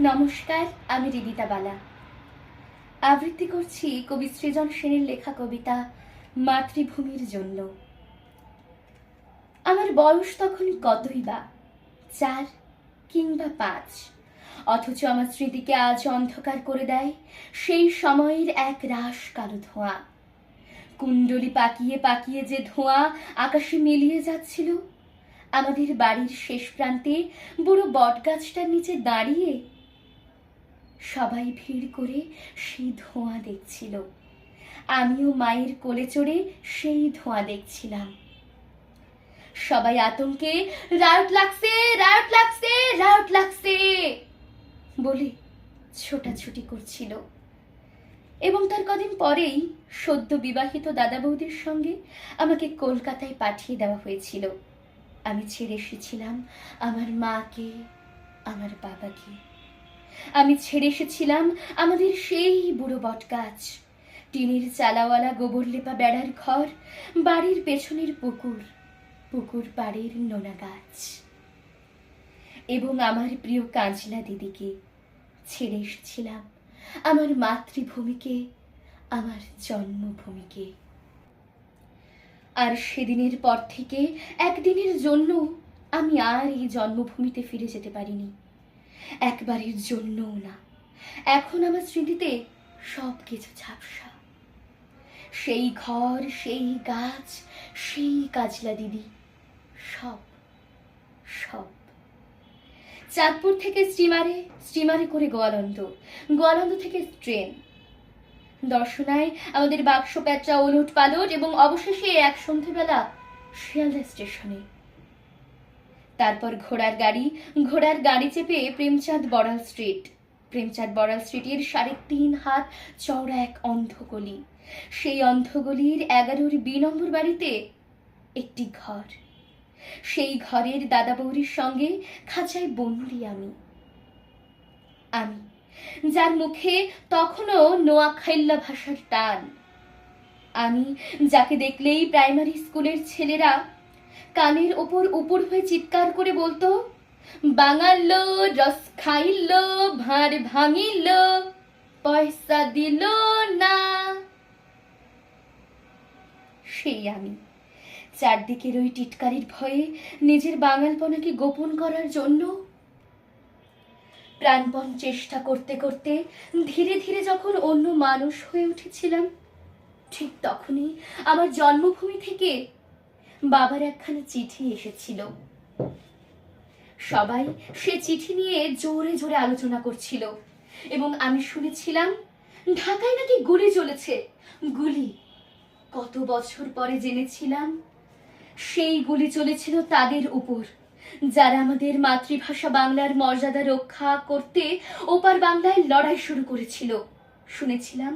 নমস্কার, আমি রিদিতা বালা। আবৃত্তি করছি কবি সৃজন সেনের লেখা কবিতা মাতৃভূমির জন্য। আমার বয়স তখন কতই বা, 4 কিংবা 5, অথচ আমার স্মৃতিকে আজ অন্ধকার করে দেয় সেই সময়ের এক রাশ কালো ধোঁয়া। কুণ্ডলি পাকিয়ে পাকিয়ে যে ধোঁয়া আকাশে মিলিয়ে যাচ্ছিল, আমাদের বাড়ির শেষ প্রান্তে বুড়ো বটগাছটার নিচে দাঁড়িয়ে সবাই ভিড় করে সেই ধোঁয়া দেখছিল। আমিও মায়ের কোলে চড়ে সেই ধোঁয়া দেখছিলাম। সবাই আতঙ্কে রাউট লাগছে, রাউট লাগছে, রাউট লাগছে বলে ছোটাছুটি করছিল। এবং তার কদিন পরেই সদ্য বিবাহিত দাদা বৌদির সঙ্গে আমাকে কলকাতায় পাঠিয়ে দেওয়া হয়েছিল। আমি ছেড়ে এসেছিলাম আমার মাকে, আমার বাবাকে। আমি ছেড়ে এসেছিলাম আমাদের সেই বুড়ো বটগাছ, টিনের চালাওয়ালা গোবর লেপা বেড়ার ঘর, বাড়ির পেছনের পুকুর, পুকুর পাড়ের নোনা গাছ, এবং আমার প্রিয় কাঁচলা দিদিকে। ছেড়ে এসেছিলাম আমার মাতৃভূমিকে, আমার জন্মভূমিকে। আর সেদিনের পর থেকে একদিনের জন্য আমি আর এই জন্মভূমিতে ফিরে যেতে পারিনি, একবারের জন্যও না। এখন আমার স্মৃতিতে সব কিছু ঝাপসা। সেই ঘর, সেই গাছ, সেই কাজলা দিদি, সব সব। চাঁদপুর থেকে স্টিমারে করে গোয়ালন্দ, গোয়ালন্দ থেকে ট্রেন, দর্শনায় আমাদের বাক্স প্যাঁচা ওলট পালট, এবং অবশেষে এক সন্ধ্যেবেলা শিয়ালদা স্টেশনে। তারপর ঘোড়ার গাড়ি চেপে প্রেমচাঁদ বড়াল স্ট্রিটের 3.5 হাত চওড়া এক অন্ধগলি। সেই অন্ধগলির 11 B নম্বর বাড়িতে একটি ঘর। সেই ঘরের দাদা বৌরির সঙ্গে খাঁচায় বন্দি আমি, যার মুখে তখনও নোয়াখাইল্লা ভাষার টান। আমি যাকে দেখলেই প্রাইমারি স্কুলের ছেলেরা কানের ওপর উপর হয়ে চিৎকার করে বলতো, বাঙাল রস খাইল, ভাঁড় ভাঙিল, পয়সা দিল না। সেই আমি। চারদিকের ওই টিটকারির ভয়ে নিজের বাঙালপনাকে গোপন করার জন্য প্রাণপণ চেষ্টা করতে করতে ধীরে ধীরে যখন অন্য মানুষ হয়ে উঠেছিলাম, ঠিক তখনই আমার জন্মভূমি থেকে বাবার একখানা চিঠি এসেছিল। সবাই সে চিঠি নিয়ে জোরে জোরে আলোচনা করছিল, এবং আমি শুনেছিলাম ঢাকায় নাকি গুলি চলেছে। গুলি! কত বছর পরে জেনেছিলাম সেই গুলি চলেছিল তাদের উপর যারা আমাদের মাতৃভাষা বাংলার মর্যাদা রক্ষা করতে ওপার বাংলায় লড়াই শুরু করেছিল। শুনেছিলাম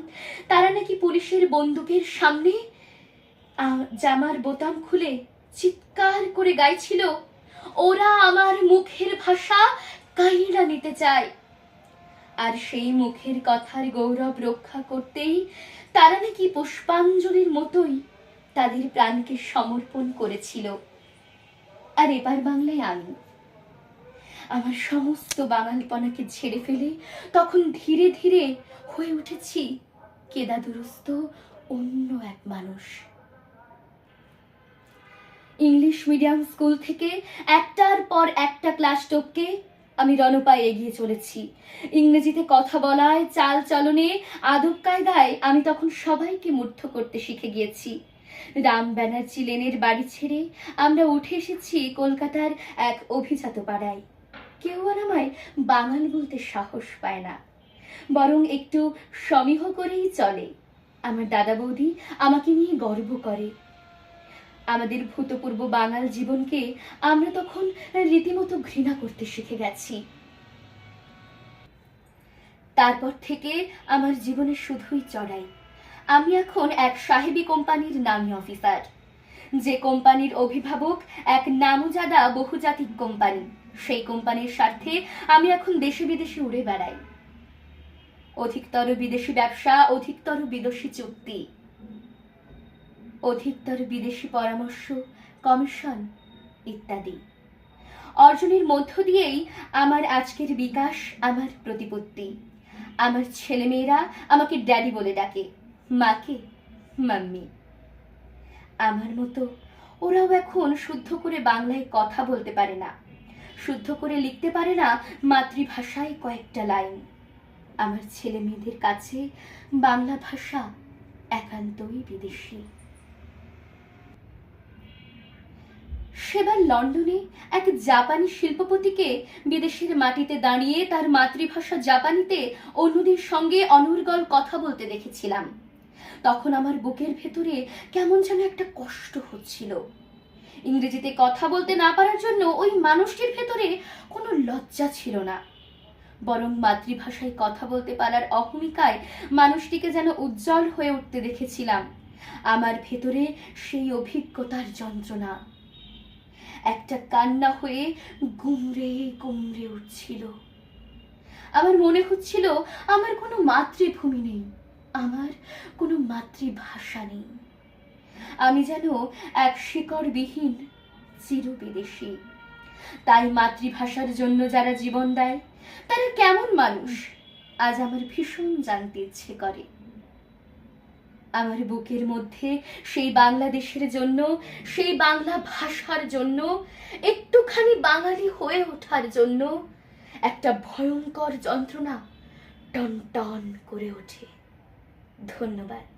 তারা নাকি পুলিশের বন্দুকের সামনে জামার বোতাম খুলে চিৎকার করে গাইছিল, ওরা আমার মুখের ভাষা কাইরা নিতে চায়। আর সেই মুখের কথার গৌরব রক্ষা করতেই তারা নাকি পুষ্পাঞ্জলির মতোই তাদের প্রাণকে সমর্পণ করেছিল। আর এবার বাংলায় আমি আমার সমস্ত বাঙালপনাকে ঝেড়ে ফেলে তখন ধীরে ধীরে হয়ে উঠেছি কেদাদুরস্ত অন্য এক মানুষ। ইংলিশ মিডিয়াম স্কুল থেকে একটার পর একটা ক্লাস টপকে আমি রণপায় এগিয়ে চলেছি। ইংরেজিতে কথা বলায়, চাল চলনে, আদব কায়দায় আমি তখন সবাইকে মুগ্ধ করতে শিখে গিয়েছি। রাম ব্যানার্জি লেনের বাড়ি ছেড়ে আমরা উঠে এসেছি কলকাতার এক অভিজাত পাড়ায়। কেউ আর আমায় বাঙাল বলতে সাহস পায় না, বরং একটু সমীহ করেই চলে। আমার দাদা বৌদি আমাকে নিয়ে গর্ব করে। আমাদের ভূতপূর্ব বাঙাল জীবনকে আমরা তখন রীতিমতো ঘৃণা করতে শিখে গেছি। তারপর থেকে আমার জীবনে শুধুই চড়াই। আমি এখন এক সাহেবী কোম্পানির নামী অফিসার, যে কোম্পানির অভিভাবক এক নামজাদা বহুজাতিক কোম্পানি। সেই কোম্পানির স্বার্থে আমি এখন দেশে বিদেশে উড়ে বেড়াই। অধিকতর বিদেশি ব্যবসা, অধিকতর বিদেশি চুক্তি, অধিকতর বিদেশি পরামর্শ, কমিশন ইত্যাদি। অর্জনের মধ্য দিয়েই আমার আজকের বিকাশ, আমার প্রতিপত্তি। আমার ছেলেমেয়েরা আমাকে ড্যাডি বলে ডাকে, মাকে মাম্মি। আমার মতো ওরাও এখন শুদ্ধ করে বাংলায় কথা বলতে পারে না, শুদ্ধ করে লিখতে পারে না মাতৃভাষায় কয়েকটা লাইন। আমার ছেলে মেয়েদের কাছে বাংলা ভাষা একান্তই বিদেশি। সেবার লন্ডনে এক জাপানি শিল্পপতিকে বিদেশের মাটিতে দাঁড়িয়ে তার মাতৃভাষা জাপানিতে অন্যদের সঙ্গে অনর্গল কথা বলতে দেখেছিলাম। তখন আমার বুকের ভেতরে কেমন যেন একটা কষ্ট হচ্ছিল। ইংরেজিতে কথা বলতে না পারার জন্য ওই মানুষটির ভেতরে কোনো লজ্জা ছিল না, বরং মাতৃভাষায় কথা বলতে পারার অহমিকায় মানুষটিকে যেন উজ্জ্বল হয়ে উঠতে দেখেছিলাম। আমার ভেতরে সেই অভিজ্ঞতার যন্ত্রণা একটা কান্না হয়ে গুমড়ে গুমড়ে উঠছিল। আমার মনে হচ্ছিল আমার কোনো মাতৃভূমি নেই, আমার কোনো মাতৃভাষা নেই। আমি যেন এক শিকড়বিহীন চিরবিদেশী। তাই মাতৃভাষার জন্য যারা জীবন দেয় তারা কেমন মানুষ আজ আমার ভীষণ জানতে ইচ্ছে করে। আমার বুকের মধ্যে সেই বাংলাদেশের জন্য, সেই বাংলা ভাষার জন্য, একটুখানি বাঙালি হয়ে ওঠার জন্য একটা ভয়ঙ্কর যন্ত্রণা টন টন করে ওঠে। ধন্যবাদ।